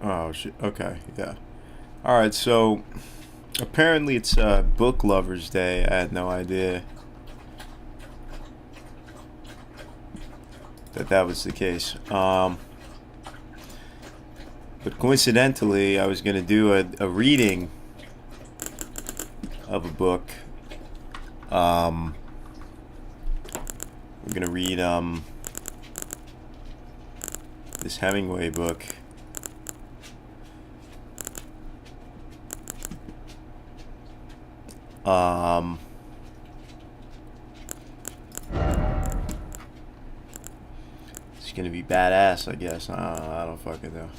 Oh shit. Okay, yeah. All right. So apparently it's Book Lovers Day. I had no idea that that was the case. But coincidentally, I was gonna do a reading of a book. Um, we're gonna read this Hemingway book. Um, it's gonna be badass, I guess. I don't fucking know.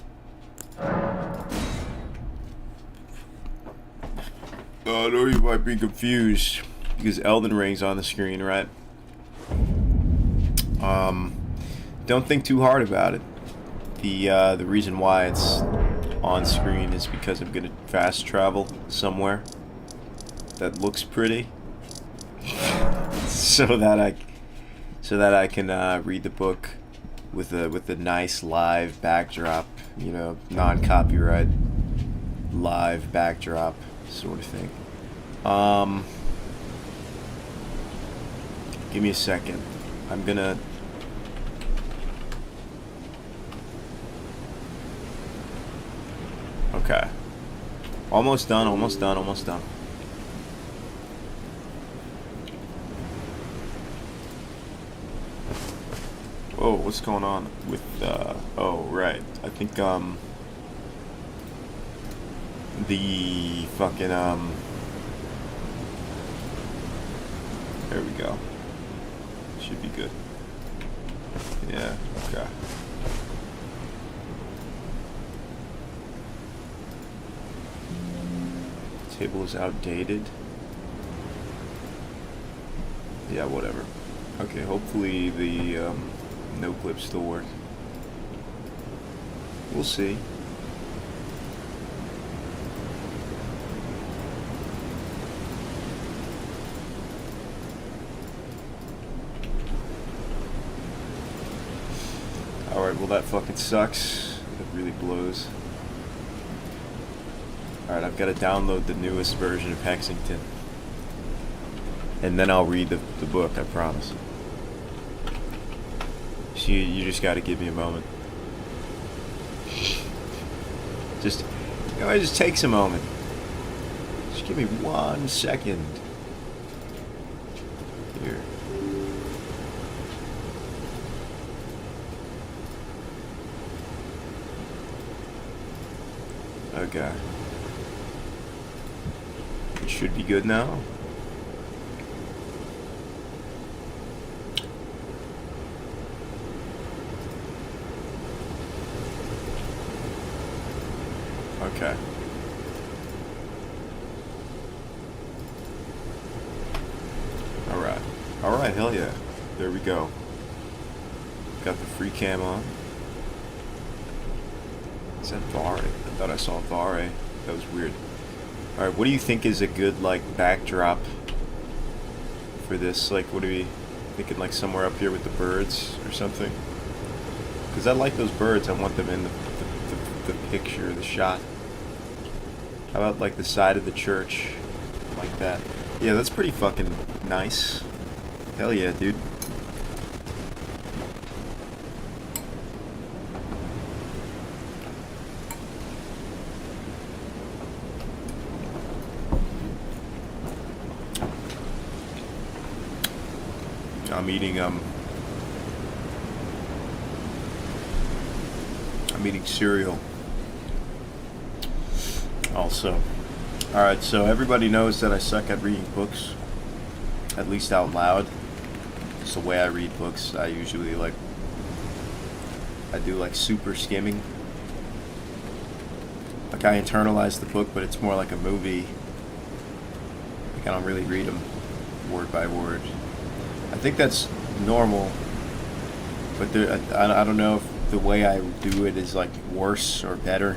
I know you might be confused because Elden Ring's on the screen, right? Um, don't think too hard about it. The reason why it's on screen is because I'm gonna fast travel somewhere that looks pretty, so that I can read the book with a nice live backdrop, non-copyright live backdrop sort of thing. Um, Give me a second. I'm gonna. Okay. Almost done. Almost done. Almost done. Whoa, what's going on with oh right. I think the fucking there we go. Should be good. Yeah, okay. Table is outdated. Yeah, whatever. Okay, hopefully the no clips still work. We'll see. Alright, well that fucking sucks. It really blows. Alright, I've got to download the newest version of Hexington. And then I'll read the book, I promise. So you just got to give me a moment. Just, it just takes a moment. Just give me 1 second. Here. Okay. It should be good now. Okay. Alright. Alright, hell yeah. There we go. Got the free cam on. Is that Vare? I thought I saw Vare. That was weird. Alright, what do you think is a good, like, backdrop for this? Like, what are we thinking, like, somewhere up here with the birds or something? Because I like those birds. I want them in the picture, the shot. How about, like, the side of the church? Like that. Yeah, that's pretty fucking nice. Hell yeah, dude. I'm eating cereal. Also. Alright, so everybody knows that I suck at reading books. At least out loud. It's the way I read books. I usually I do like super skimming. Like I internalize the book, but it's more like a movie. Like I don't really read them word by word. I think that's normal, but I don't know if the way I do it is like worse or better,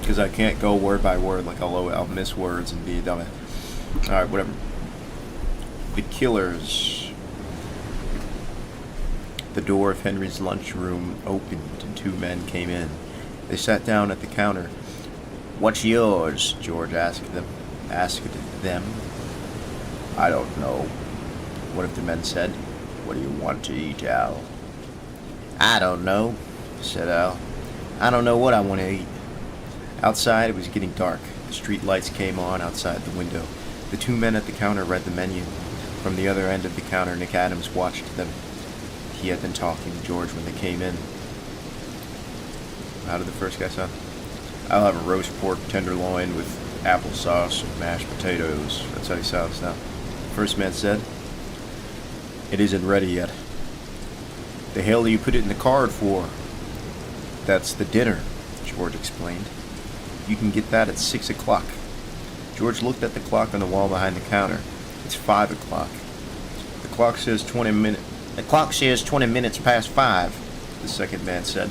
because I can't go word by word. Like I'll miss words and be a dumbass. All right, whatever. The Killers. The door of Henry's lunchroom opened and 2 men came in. They sat down at the counter. "What's yours?" George asked them. "I don't know," one of the men said. "What do you want to eat, Al?" "I don't know," said Al. "I don't know what I want to eat." Outside, it was getting dark. The street lights came on outside the window. The two men at the counter read the menu. From the other end of the counter, Nick Adams watched them. He had been talking to George when they came in. How did the first guy sound? "I'll have a roast pork tenderloin with applesauce and mashed potatoes." That's how he sounds now. The first man said, "It isn't ready yet." "The hell do you put it in the card for?" "That's the dinner," George explained. "You can get that at 6 o'clock. George looked at the clock on the wall behind the counter. "It's 5 o'clock. "The clock says 20 minutes. "The clock says 20 minutes past 5, the second man said.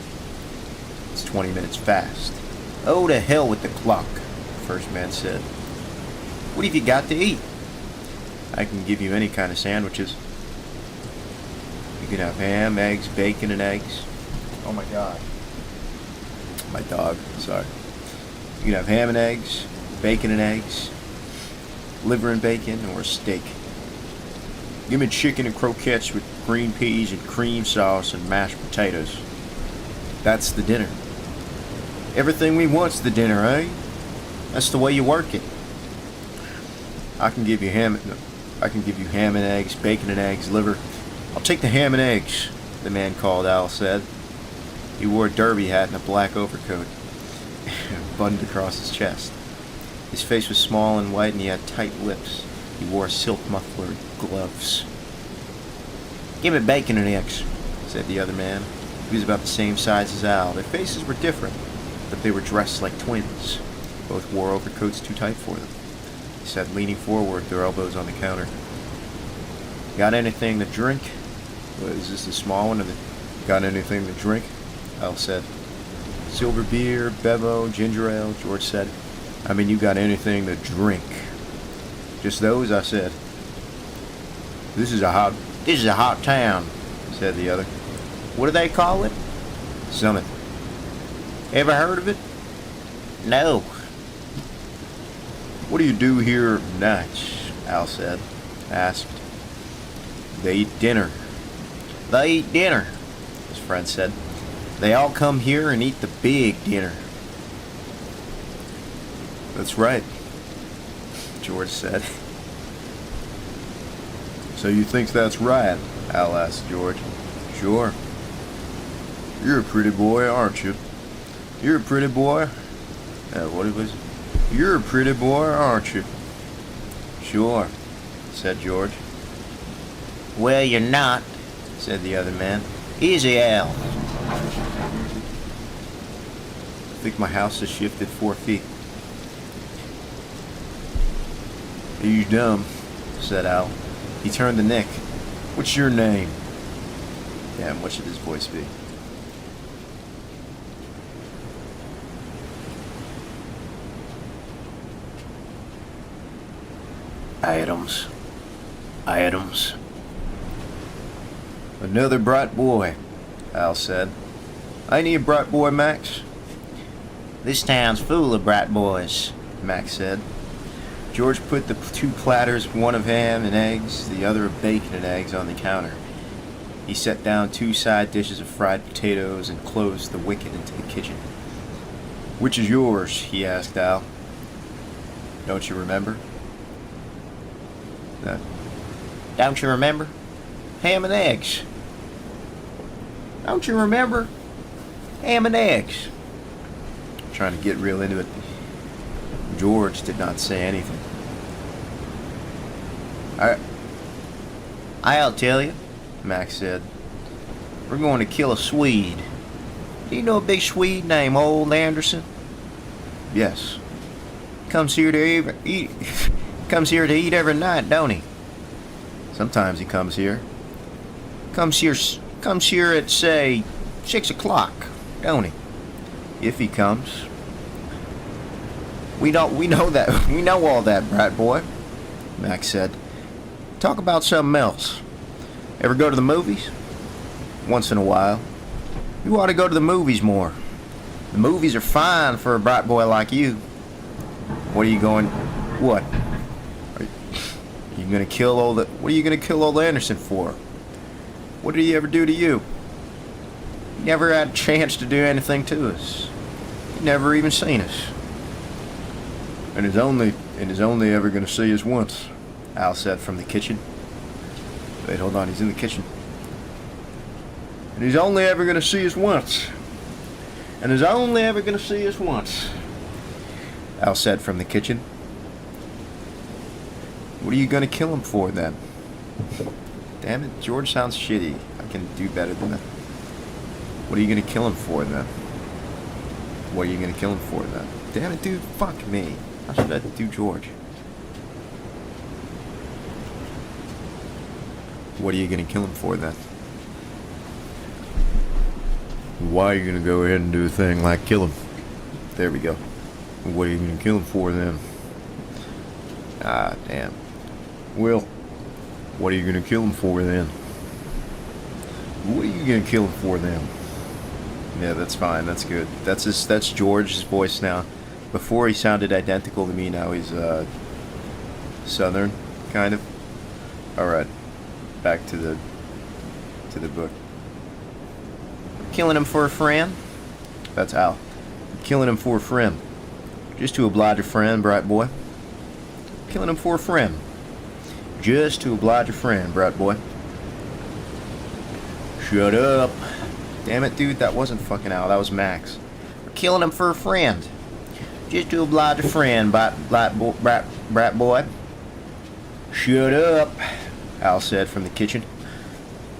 "It's 20 minutes fast." "Oh, to hell with the clock," the first man said. "What have you got to eat?" "I can give you any kind of sandwiches. You can have ham, eggs, bacon, and eggs." Oh my God. My dog, sorry. "You can have ham and eggs, bacon and eggs, liver and bacon, or a steak. Give me chicken and croquettes with green peas and cream sauce and mashed potatoes." "That's the dinner." "Everything we want's the dinner, eh? That's the way you work it." I can give you ham and eggs, bacon and eggs, liver." "I'll take the ham and eggs," the man called, Al said. He wore a derby hat and a black overcoat, buttoned across his chest. His face was small and white, and he had tight lips. He wore silk muffler gloves. "Give me bacon and eggs," said the other man. He was about the same size as Al. Their faces were different, but they were dressed like twins. Both wore overcoats too tight for them. He sat leaning forward, their elbows on the counter. "Got anything to drink?" "Is this the small one?" "Got anything to drink?" Al said. "Silver beer, bevo, ginger ale," George said. "I mean, you got anything to drink?" "Just those," I said. This is a hot town," said the other. "What do they call it?" "Summit." "Ever heard of it?" "No." "What do you do here nights?" Al asked. "They eat dinner." "They eat dinner," his friend said. "They all come here and eat the big dinner." "That's right," George said. "So you think that's right?" Al asked George. "Sure." "You're a pretty boy, aren't you?" "You're a pretty boy." What it was? "You're a pretty boy, aren't you?" "Sure," said George. "Well, you're not," said the other man. "Easy, Al." I think my house has shifted 4 feet. "You dumb," said Al. He turned to Nick. "What's your name?" Damn, what should his voice be? Adams. "Another bright boy," Al said. "Ain't he a bright boy, Max?" "This town's full of bright boys," Max said. George put the 2 platters, one of ham and eggs, the other of bacon and eggs, on the counter. He set down 2 side dishes of fried potatoes and closed the wicket into the kitchen. "Which is yours?" he asked Al. "Don't you remember?" No. "Don't you remember? Ham and eggs." "Don't you remember? Ham and eggs." Trying to get real into it. George did not say anything. I'll tell you," Max said. "We're going to kill a Swede. Do you know a big Swede named Old Anderson?" "Yes." Comes here to eat every night, don't he?" "Sometimes he comes here." Comes here at, say, 6 o'clock, don't he?" "If he comes." We know that. We know all that, bright boy," Max said. "Talk about something else. Ever go to the movies?" "Once in a while." "You ought to go to the movies more." The movies are fine for a bright boy like you. What are you going... What? Are you gonna kill old... What are you gonna kill old Anderson for? What did he ever do to you? He never had a chance to do anything to us. He never even seen us. And he's only ever gonna see us once, Al said from the kitchen. Wait, hold on, he's in the kitchen. And he's only ever gonna see us once. And he's only ever gonna see us once, Al said from the kitchen. What are you gonna kill him for then? Damn it, George sounds shitty. I can do better than that. What are you gonna kill him for then? What are you gonna kill him for then? Damn it, dude, fuck me. How should I do George? What are you gonna kill him for then? Why are you gonna go ahead and do a thing like kill him? There we go. What are you gonna kill him for then? Ah, damn. Well, what are you gonna kill him for then? What are you gonna kill him for then? Yeah, that's fine. That's good. That's George's voice now. Before he sounded identical to me. Now he's Southern, kind of. All right, back to the book. Killing him for a friend? That's Al. Killing him for a friend. Just to oblige a friend, bright boy. Killing him for a friend. Just to oblige a friend, bright boy. Shut up. Damn it, dude, that wasn't fucking Al, that was Max. We're killing him for a friend. Just to oblige a friend, brat boy. Shut up, Al said from the kitchen.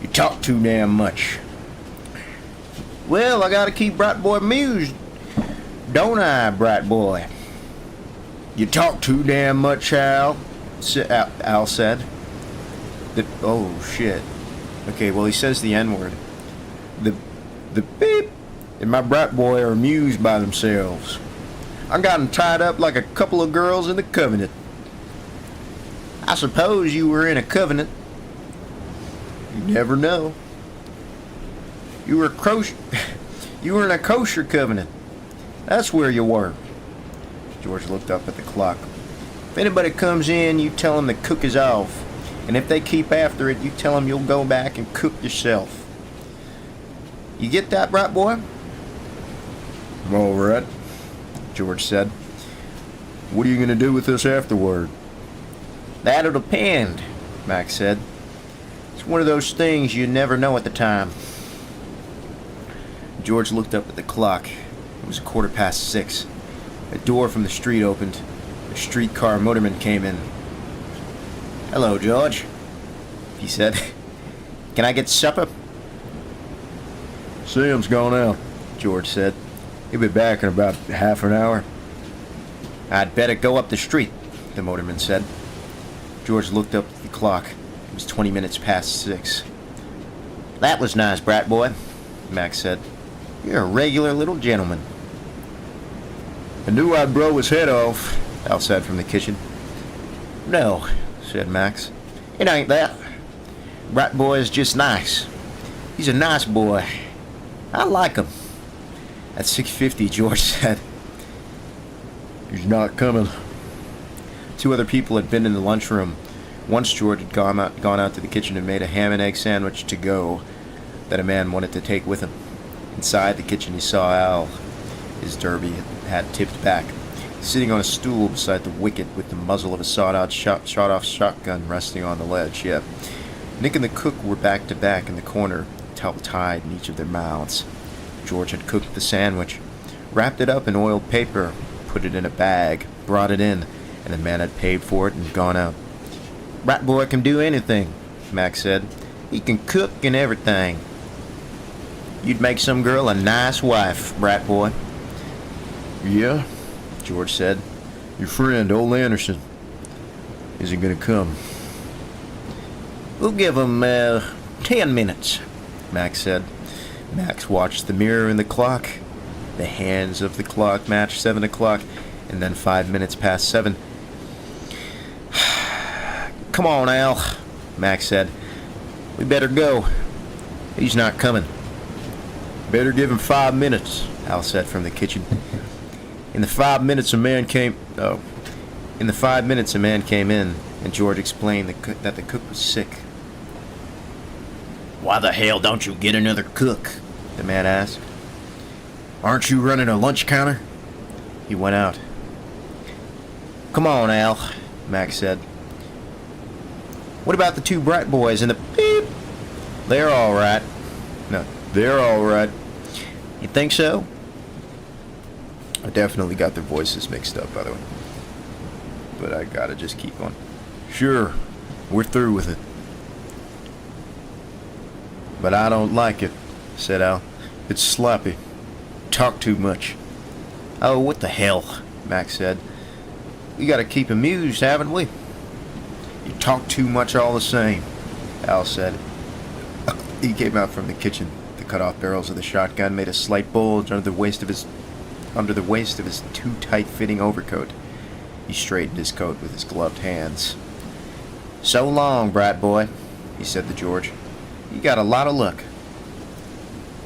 You talk too damn much. Well, I gotta keep Bright Boy amused, don't I, Bright Boy? You talk too damn much, Al said. Oh, shit. Okay, well, he says the N-word. The beep and my Bright Boy are amused by themselves. I got them tied up like a couple of girls in the covenant. I suppose you were in a covenant. You never know. You were in a kosher covenant. That's where you were. George looked up at the clock. If anybody comes in, you tell them the cook is off. And if they keep after it, you tell them you'll go back and cook yourself. You get that, Bright Boy? All right, George said. What are you going to do with this afterward? That'll depend, Max said. It's one of those things you never know at the time. George looked up at the clock. It was 6:15. A door from the street opened. A streetcar motorman came in. Hello, George, he said. Can I get supper? Sam's gone out, George said. He'll be back in about half an hour. I'd better go up the street, the motorman said. George looked up at the clock. It was 20 minutes past 6. That was nice, Bright Boy, Max said. You're a regular little gentleman. I knew I'd blow his head off, Al said from the kitchen. No, said Max. It ain't that. Bright Boy's just nice. He's a nice boy. I like him. At 6:50, George said. He's not coming. 2 other people had been in the lunchroom. Once George had gone out to the kitchen and made a ham and egg sandwich to go that a man wanted to take with him. Inside the kitchen, he saw Al, his derby hat tipped back, sitting on a stool beside the wicket with the muzzle of a sawed-off shotgun resting on the ledge. Yeah. Nick and the cook were back to back in the corner, towel tied in each of their mouths. George had cooked the sandwich, wrapped it up in oiled paper, put it in a bag, brought it in, and the man had paid for it and gone out. Bright Boy can do anything, Max said. He can cook and everything. You'd make some girl a nice wife, Bright Boy. Yeah, George said. Your friend, old Anderson, isn't gonna come. We'll give him 10 minutes, Max said. Max watched the mirror in the clock. The hands of the clock matched 7 o'clock, and then 5 minutes past 7. Come on, Al, Max said. We better go. He's not coming. Better give him 5 minutes, Al said from the kitchen. In the 5 minutes, a man came in, and George explained that the cook was sick. Why the hell don't you get another cook? The man asked. Aren't you running a lunch counter? He went out. Come on, Al, Max said. What about the 2 Bright boys and the beep? They're all right. No, they're all right. You think so? I definitely got their voices mixed up, by the way. But I gotta just keep going. Sure, we're through with it. But I don't like it, said Al. It's sloppy. Talk too much. Oh, what the hell, Max said. We gotta keep amused, haven't we? You talk too much all the same, Al said. He came out from the kitchen. The cut-off barrels of the shotgun made a slight bulge under the waist of his too tight-fitting overcoat. He straightened his coat with his gloved hands. So long, Bright boy, he said to George. You got a lot of luck.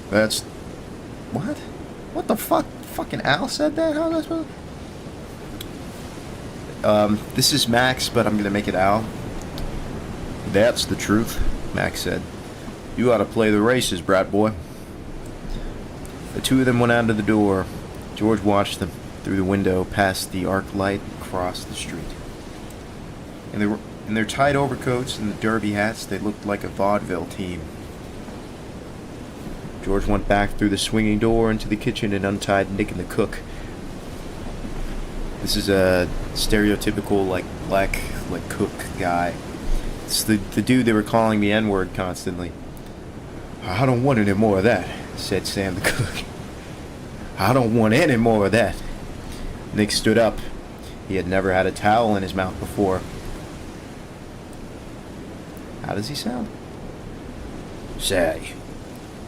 That's... What? What the fuck? Fucking Al said that? How was I supposed... This is Max, but I'm gonna make it Al. That's the truth, Max said. You ought to play the races, Bright boy. The 2 of them went out of the door. George watched them through the window past the arc light across the street. In their tight overcoats and the derby hats, they looked like a vaudeville team. George went back through the swinging door into the kitchen and untied Nick and the cook. This is a stereotypical, black, cook guy. It's the dude they were calling the N-word constantly. I don't want any more of that, said Sam the cook. I don't want any more of that. Nick stood up. He had never had a towel in his mouth before. How does he sound? Say,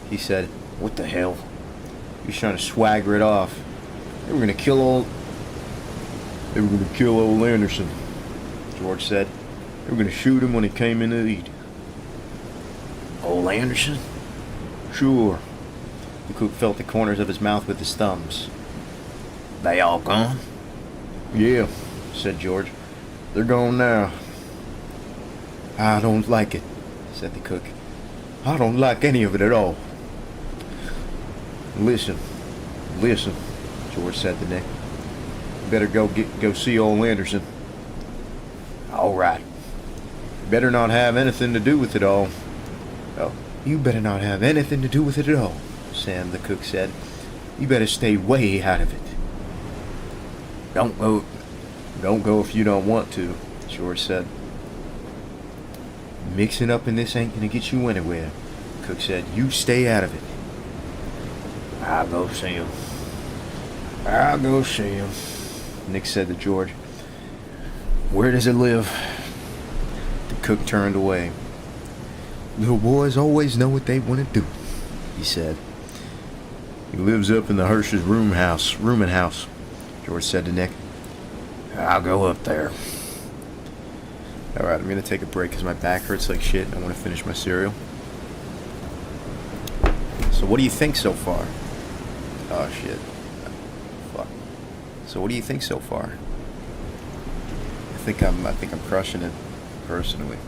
he said. What the hell? He was trying to swagger it off. They were gonna kill old Anderson, George said. They were gonna shoot him when he came in to eat. Old Anderson? Sure. The cook felt the corners of his mouth with his thumbs. They all gone? Yeah, said George. They're gone now. I don't like it, said the cook. I don't like any of it at all. Listen, George said to Nick. You better go see old Anderson. All right. You better not have anything to do with it all. Oh, you better not have anything to do with it at all, Sam the cook said. You better stay way out of it. Don't go if you don't want to, George said. Mixing up in this ain't gonna get you anywhere, Cook said. You stay out of it. I'll go see him. Nick said to George. Where does it live? The cook turned away. Little boys always know what they want to do, he said. He lives up in the Hirsch's rooming house, George said to Nick. I'll go up there. Alright, I'm going to take a break because my back hurts like shit and I want to finish my cereal. So what do you think so far? Oh shit. Fuck. So what do you think so far? I think I'm crushing it, personally.